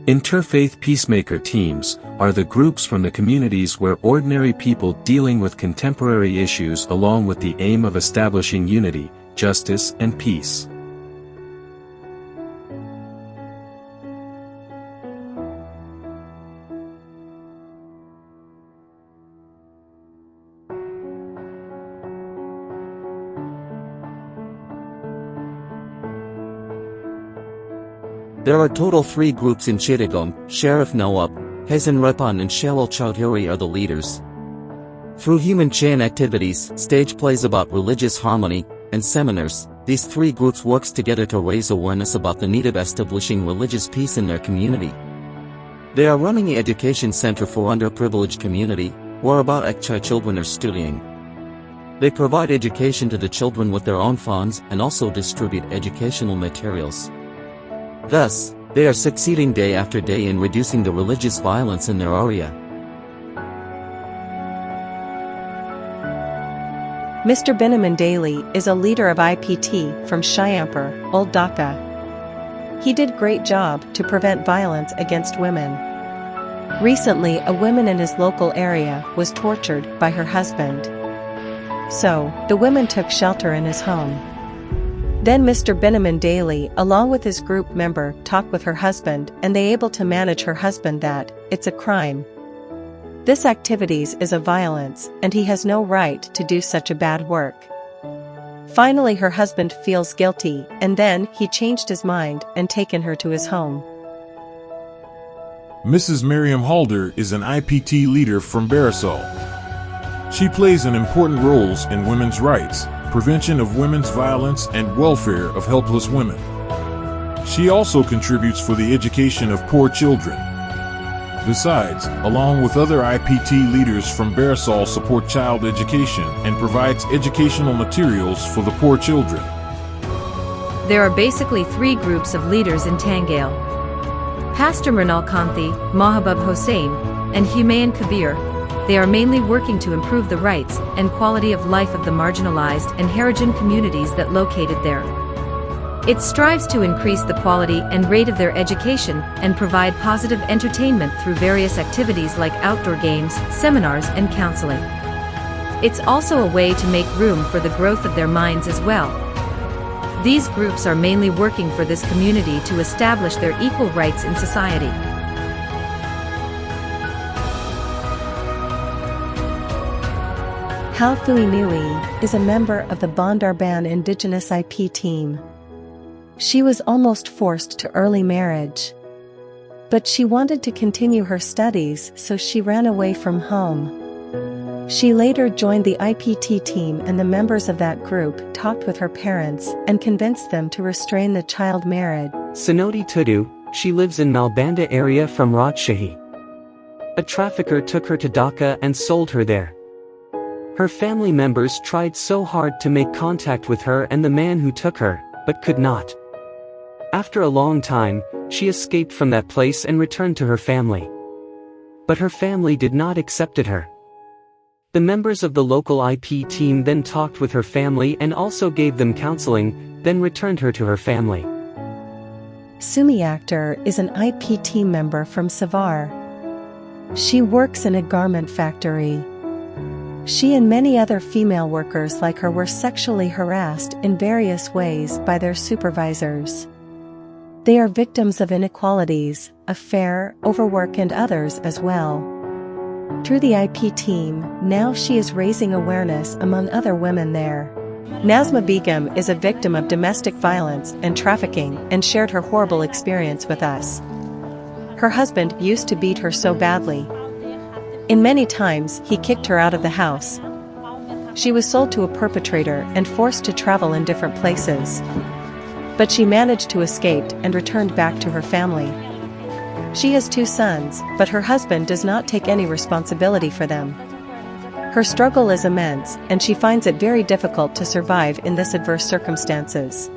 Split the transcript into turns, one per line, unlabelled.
Interfaith Peacemaker teams are the groups from the communities where ordinary people dealing with contemporary issues along with the aim of establishing unity, justice and peace.
There are total 3 groups in Chittagong. Sheriff Nawab, Hazan Repan and Shawal Chowdhury are the leaders. Through human chain activities, stage plays about religious harmony, and seminars, these 3 groups works together to raise awareness about the need of establishing religious peace in their community. They are running the education center for underprivileged community, where about Ekchai children are studying. They provide education to the children with their own funds and also distribute educational materials. Thus, they are succeeding day after day in reducing the religious violence in their area.
Mr. Binaman Daly is a leader of IPT from Shyampur, Old Dhaka. He did great job to prevent violence against women. Recently, a woman in his local area was tortured by her husband. So, the women took shelter in his home. Then Mr. Binaman Daly, along with his group member, talked with her husband and they able to manage her husband that it's a crime. This activities is a violence and he has no right to do such a bad work. Finally her husband feels guilty and then he changed his mind and taken her to his home.
Mrs. Miriam Halder is an IPT leader from Barisal. She plays an important role in women's rights, prevention of women's violence and welfare of helpless women. She also contributes for the education of poor children. Besides, along with other IPT leaders from Barisal support child education and provides educational materials for the poor children.
There are basically 3 groups of leaders in Tangail. Pastor Mrinal Kanthi, Mahabub Hossain, and Humayun Kabir. They are mainly working to improve the rights and quality of life of the marginalized and Harijan communities that located there. It strives to increase the quality and rate of their education and provide positive entertainment through various activities like outdoor games, seminars and counseling. It's also a way to make room for the growth of their minds as well. These groups are mainly working for this community to establish their equal rights in society.
Halfui Nui is a member of the Bandarban Indigenous IP team. She was almost forced to early marriage. But she wanted to continue her studies, so she ran away from home. She later joined the IPT team and the members of that group talked with her parents and convinced them to restrain the child marriage.
Sanoti Tudu, she lives in Malbanda area from Rajshahi. A trafficker took her to Dhaka and sold her there. Her family members tried so hard to make contact with her and the man who took her, but could not. After a long time, she escaped from that place and returned to her family. But her family did not accept her. The members of the local IP team then talked with her family and also gave them counseling, then returned her to her family.
Sumi Akhtar is an IP team member from Savar. She works in a garment factory. She and many other female workers like her were sexually harassed in various ways by their supervisors. They are victims of inequalities, affair, overwork and others as well. Through the IP team, now she is raising awareness among other women there. Nazma Begum is a victim of domestic violence and trafficking and shared her horrible experience with us. Her husband used to beat her so badly. In many times, he kicked her out of the house. She was sold to a perpetrator and forced to travel in different places. But she managed to escape and returned back to her family. She has 2 sons, but her husband does not take any responsibility for them. Her struggle is immense, and she finds it very difficult to survive in this adverse circumstances.